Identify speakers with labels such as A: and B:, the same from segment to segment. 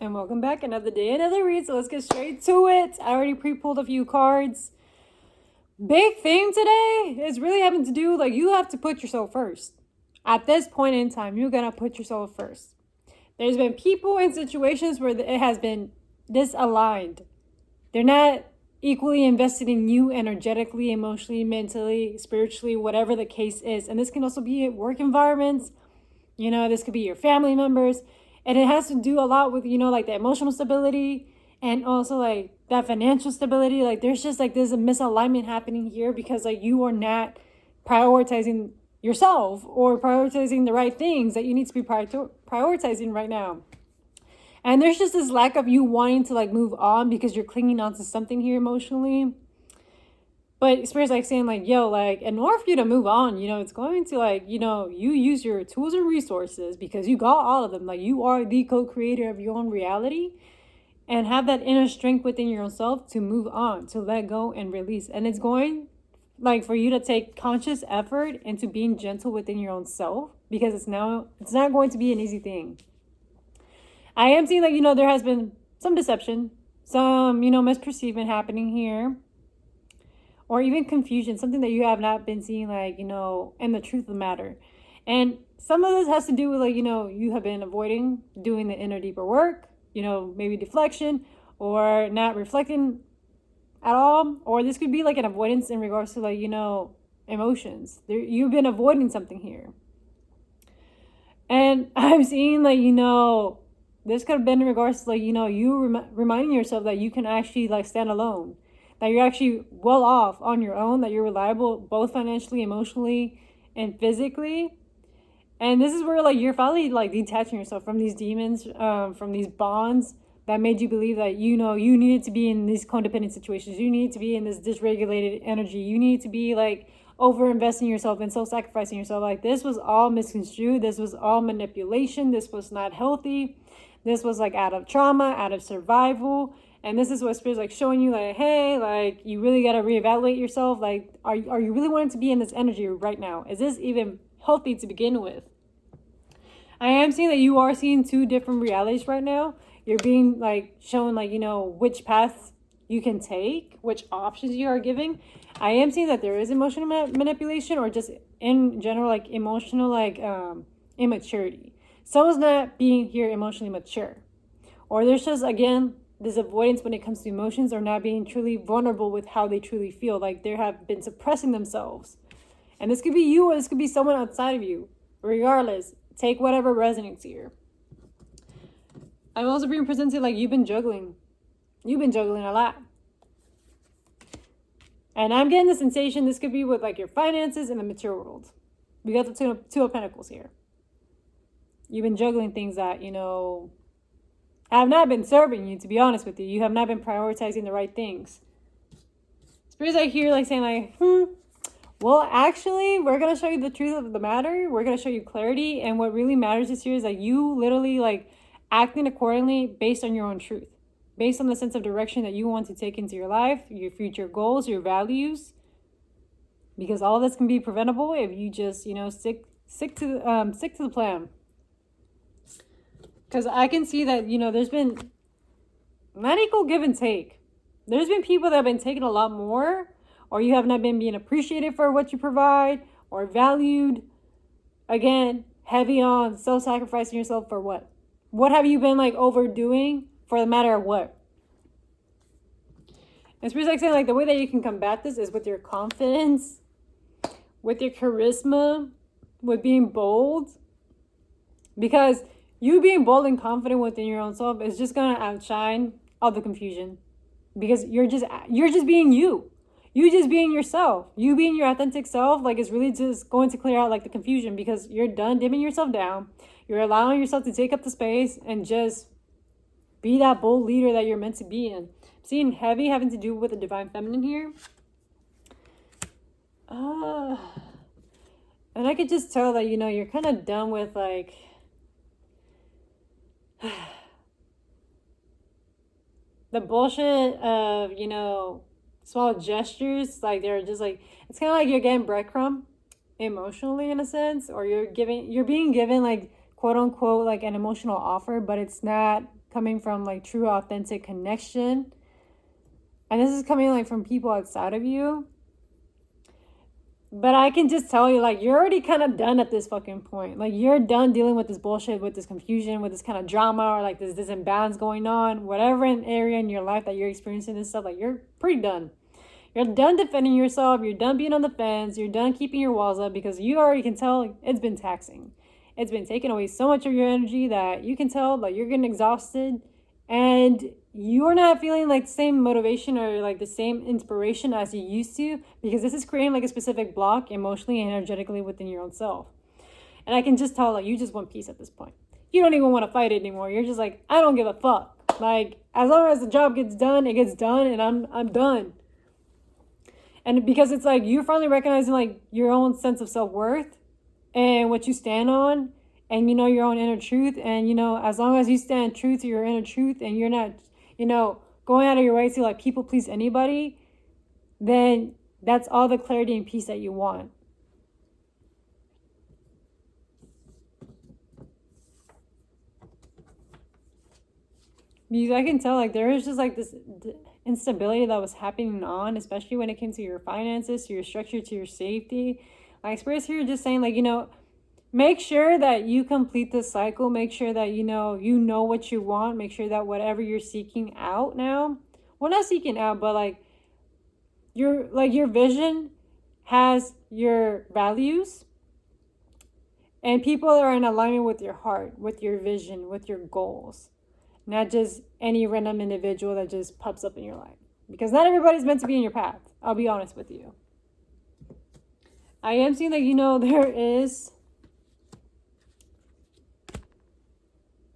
A: And welcome back. Another day, another read. So let's get straight to it. I already pre-pulled a few cards. Big theme today is really having to do, like, you have to put yourself first. At this point in time, you're going to put yourself first. There's been people in situations where it has been disaligned. They're not equally invested in you energetically, emotionally, mentally, spiritually, whatever the case is. And this can also be at work environments. This could be your family members. And it has to do a lot with, like the emotional stability and also like that financial stability. Like there's just like there's a misalignment happening here because like you are not prioritizing yourself or prioritizing the right things that you need to be prioritizing right now. And there's just this lack of you wanting to like move on because you're clinging on to something here emotionally. But Spirit's like saying like, yo, like in order for you to move on, it's going to like, you use your tools and resources because you got all of them. Like you are the co-creator of your own reality and have that inner strength within yourself to move on, to let go and release. And it's going like for you to take conscious effort into being gentle within your own self because it's not going to be an easy thing. I am seeing like, there has been some deception, some, misperceivement happening here. Or even confusion, something that you have not been seeing, like, and the truth of the matter. And some of this has to do with, like, you have been avoiding doing the inner deeper work, maybe deflection or not reflecting at all. Or this could be like an avoidance in regards to, like, emotions. You've been avoiding something here. And I'm seeing, like, this could have been in regards to, like, you reminding yourself that you can actually, like, stand alone. That you're actually well off on your own, that you're reliable both financially, emotionally, and physically. And this is where like you're finally like detaching yourself from these demons, from these bonds that made you believe that you needed to be in these codependent situations. You need to be in this dysregulated energy. You need to be like over investing yourself and self-sacrificing yourself. Like this was all misconstrued. This was all manipulation. This was not healthy. This was like out of trauma, out of survival. And this is what Spirit's like showing you, like, hey, like, you really got to reevaluate yourself. Like, are you really wanting to be in this energy right now? Is this even healthy to begin with? I am seeing that you are seeing two different realities right now. You're being, like, shown, like, which path you can take, which options you are giving. I am seeing that there is emotional manipulation or just in general, like, emotional, like, immaturity. Someone's not being here emotionally mature. Or there's just, again, this avoidance when it comes to emotions or not being truly vulnerable with how they truly feel. Like they have been suppressing themselves. And this could be you or this could be someone outside of you. Regardless, take whatever resonates here. I'm also being presented like you've been juggling. You've been juggling a lot. And I'm getting the sensation this could be with like your finances in the material world. We got the two of Pentacles here. You've been juggling things that, have not been serving you, to be honest with you. You have not been prioritizing the right things. Spirits are here like saying like, well, actually, we're going to show you the truth of the matter. We're going to show you clarity. And what really matters this year is that you literally like acting accordingly based on your own truth. Based on the sense of direction that you want to take into your life, your future goals, your values. Because all of this can be preventable if you just, stick to the plan. Because I can see that, there's been not equal give and take. There's been people that have been taking a lot more, or you have not been being appreciated for what you provide, or valued. Again, heavy on self-sacrificing yourself for what? What have you been like overdoing for the matter of what? And Spirit's like saying like the way that you can combat this is with your confidence, with your charisma, with being bold. Because you being bold and confident within your own self is just going to outshine all the confusion. Because you're just being you. You just being yourself. You being your authentic self, like, is really just going to clear out, like, the confusion. Because you're done dimming yourself down. You're allowing yourself to take up the space and just be that bold leader that you're meant to be in. I'm seeing heavy having to do with the divine feminine here. And I could just tell that, you're kind of done with, like... the bullshit of, small gestures. Like, they're just like, it's kind of like you're getting breadcrumb emotionally in a sense, or you're being given like quote unquote like an emotional offer, but it's not coming from like true, authentic connection. And this is coming like from people outside of you. But I can just tell you, like, you're already kind of done at this fucking point. Like, you're done dealing with this bullshit, with this confusion, with this kind of drama, or like this imbalance going on. Whatever an area in your life that you're experiencing this stuff, like, you're pretty done. You're done defending yourself. You're done being on the fence. You're done keeping your walls up because you already can tell it's been taxing. It's been taking away so much of your energy that you can tell like you're getting exhausted and you're not feeling like the same motivation or like the same inspiration as you used to, because this is creating like a specific block emotionally and energetically within your own self. And I can just tell like you just want peace at this point. You don't even want to fight it anymore. You're just like, I don't give a fuck. Like, as long as the job gets done, it gets done, and I'm done. And because it's like you're finally recognizing like your own sense of self-worth and what you stand on, and you know your own inner truth, and you know, as long as you stand true to your inner truth and you're not, you know, going out of your way to like people please anybody, then that's all the clarity and peace that you want. Because I can tell like there is just like this instability that was happening on, especially when it came to your finances, to your structure, to your safety. My experience here just saying like, you know, make sure that you complete the cycle. Make sure that you know what you want. Make sure that whatever you're seeking out now, well, not seeking out, but like your vision has your values, and people are in alignment with your heart, with your vision, with your goals, not just any random individual that just pops up in your life. Because not everybody's meant to be in your path. I'll be honest with you. I am seeing that, you know, there is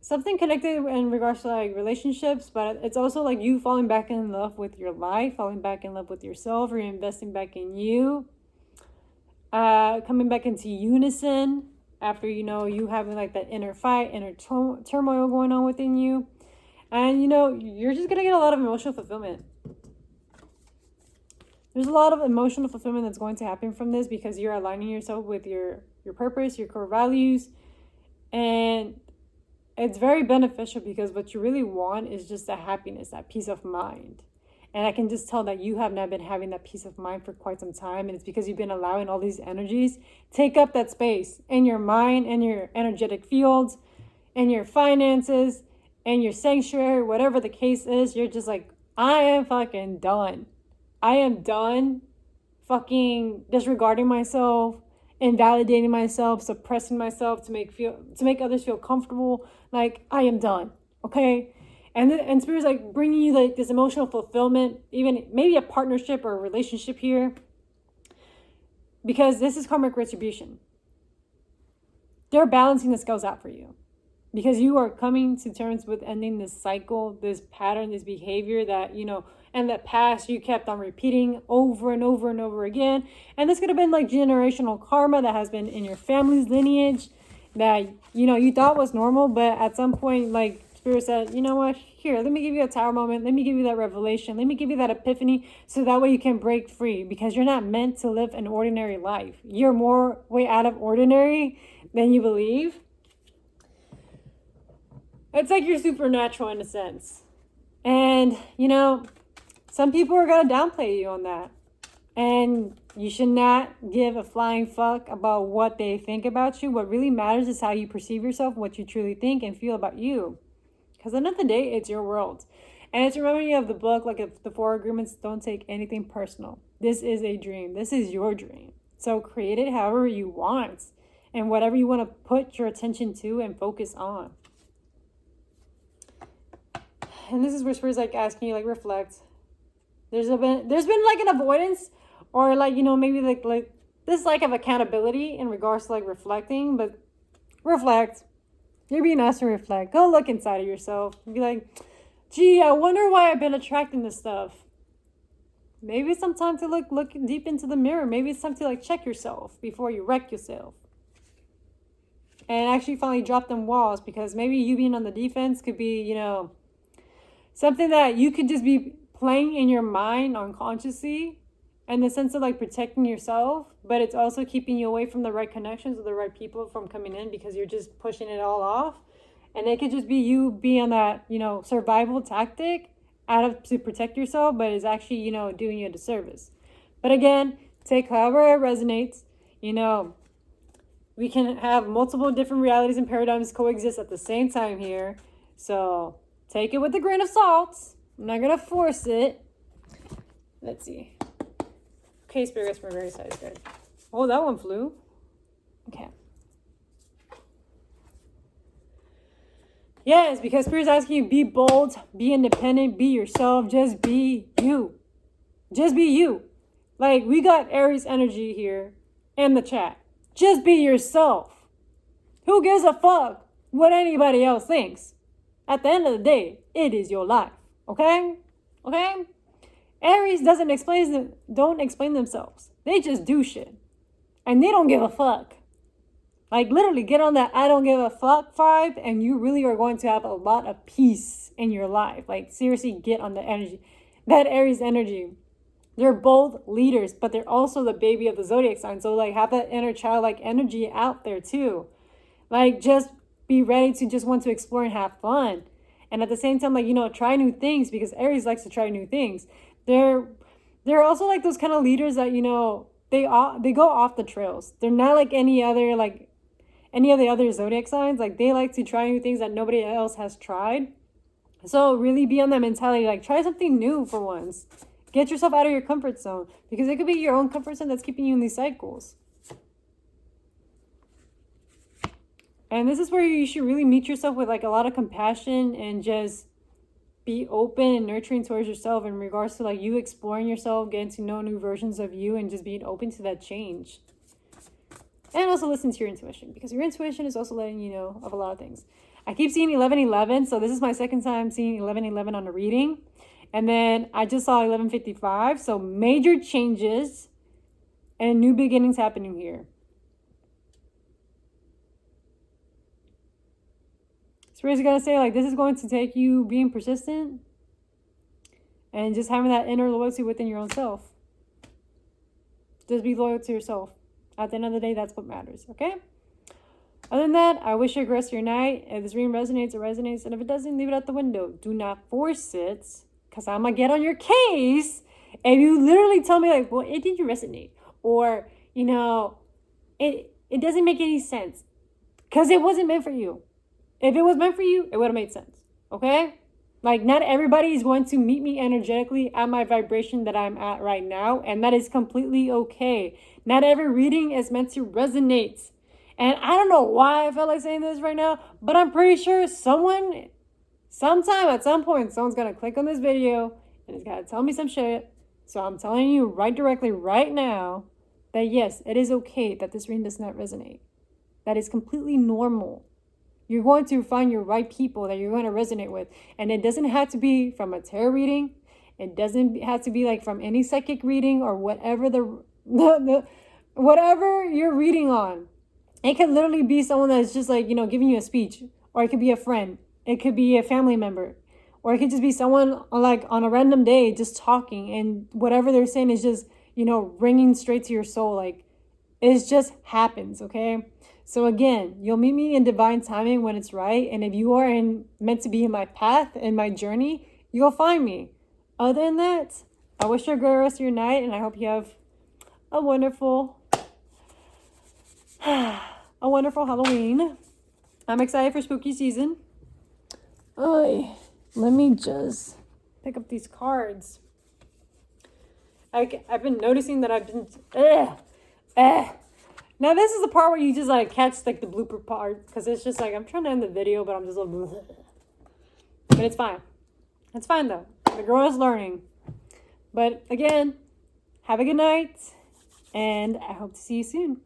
A: something connected in regards to like relationships, but it's also like you falling back in love with your life, falling back in love with yourself, reinvesting back in you, coming back into unison after, you know, you having like that inner fight, inner turmoil going on within you. And, you know, you're just going to get a lot of emotional fulfillment. There's a lot of emotional fulfillment that's going to happen from this because you're aligning yourself with your purpose, your core values. And it's very beneficial because what you really want is just that happiness, that peace of mind. And I can just tell that you have not been having that peace of mind for quite some time. And it's because you've been allowing all these energies take up that space in your mind and your energetic fields and your finances and your sanctuary, whatever the case is. You're just like, I am fucking done. I am done fucking disregarding myself, invalidating myself, suppressing myself to make others feel comfortable. Like, I am done. Okay? And Spirit's like bringing you like this emotional fulfillment, even maybe a partnership or a relationship here, because this is karmic retribution. They're balancing the scales out for you because you are coming to terms with ending this cycle, this pattern, this behavior that, you know, in the past you kept on repeating over and over and over again. And this could have been like generational karma that has been in your family's lineage that, you know, you thought was normal, but at some point, like, Spirit said, you know what, here, let me give you a tower moment. Let me give you that revelation. Let me give you that epiphany so that way you can break free, because you're not meant to live an ordinary life. You're more way out of ordinary than you believe. It's like you're supernatural in a sense. And, you know, some people are going to downplay you on that. And you should not give a flying fuck about what they think about you. What really matters is how you perceive yourself, what you truly think and feel about you. Because at the end of the day, it's your world. And it's reminding you of the book, like if the 4 agreements, don't take anything personal. This is a dream. This is your dream. So create it however you want. And whatever you want to put your attention to and focus on. And this is where Spirit's like asking you, like, reflect. There's been like an avoidance, or like, you know, maybe like this lack of accountability in regards to like reflecting, but reflect. You're being asked to reflect. Go look inside of yourself. Be like, gee, I wonder why I've been attracting this stuff. Maybe it's some time to look deep into the mirror. Maybe it's time to like check yourself before you wreck yourself. And actually finally drop them walls, because maybe you being on the defense could be, you know, something that you could just be playing in your mind unconsciously, in the sense of like protecting yourself, but it's also keeping you away from the right connections with the right people from coming in, because you're just pushing it all off. And it could just be you being on that, survival tactic to protect yourself, but it's actually, doing you a disservice. But again, take however it resonates. We can have multiple different realities and paradigms coexist at the same time here. So take it with a grain of salt. I'm not going to force it. Let's see. Okay, Spirit guides from a very size good. Oh, that one flew. Okay. Yes, because Spirit's asking you, be bold, be independent, be yourself, just be you. Just be you. Like, we got Aries energy here in the chat. Just be yourself. Who gives a fuck what anybody else thinks? At the end of the day, it is your life. Okay? Okay? Aries don't explain themselves. They just do shit. And they don't give a fuck. Like, literally, get on that I don't give a fuck vibe, and you really are going to have a lot of peace in your life. Like, seriously, get on the energy. That Aries energy. They're both leaders, but they're also the baby of the zodiac sign. So, like, have that inner childlike energy out there, too. Like, just be ready to just want to explore and have fun. And at the same time, like, try new things, because Aries likes to try new things. They're also, like, those kind of leaders that, they go off the trails. They're not like any of the other zodiac signs. Like, they like to try new things that nobody else has tried. So really be on that mentality, like, try something new for once. Get yourself out of your comfort zone, because it could be your own comfort zone that's keeping you in these cycles. And this is where you should really meet yourself with, like, a lot of compassion and just be open and nurturing towards yourself in regards to, like, you exploring yourself, getting to know new versions of you, and just being open to that change. And also listen to your intuition, because your intuition is also letting you know of a lot of things. I keep seeing 1111, so this is my second time seeing 1111 on a reading. And then I just saw 1155, so major changes and new beginnings happening here. Spirit's going to say, like, this is going to take you being persistent and just having that inner loyalty within your own self. Just be loyal to yourself. At the end of the day, that's what matters, okay? Other than that, I wish you a great rest of your night. If this reading resonates, it resonates. And if it doesn't, leave it at the window. Do not force it, because I'm going to get on your case. If you literally tell me, like, well, it didn't resonate. Or, it doesn't make any sense. Because it wasn't meant for you. If it was meant for you, it would have made sense, okay? Like, not everybody is going to meet me energetically at my vibration that I'm at right now, and that is completely okay. Not every reading is meant to resonate. And I don't know why I felt like saying this right now, but I'm pretty sure sometime, at some point, someone's going to click on this video and it's going to tell me some shit. So I'm telling you directly right now that yes, it is okay that this reading does not resonate. That is completely normal. You're going to find your right people that you're going to resonate with. And it doesn't have to be from a tarot reading. It doesn't have to be like from any psychic reading or whatever whatever you're reading on. It could literally be someone that's just like, giving you a speech. Or it could be a friend. It could be a family member. Or it could just be someone like on a random day just talking. And whatever they're saying is just, ringing straight to your soul. Like, it just happens, okay? So again, you'll meet me in divine timing when it's right. And if you are meant to be in my path, in my journey, you'll find me. Other than that, I wish you a great rest of your night. And I hope you have a wonderful Halloween. I'm excited for spooky season. Let me just pick up these cards. I've been noticing that I've been... Now, this is the part where you just, like, catch, like, the blooper part. Because it's just, like, I'm trying to end the video, but I'm just like... But it's fine. It's fine, though. The girl is learning. But, again, have a good night. And I hope to see you soon.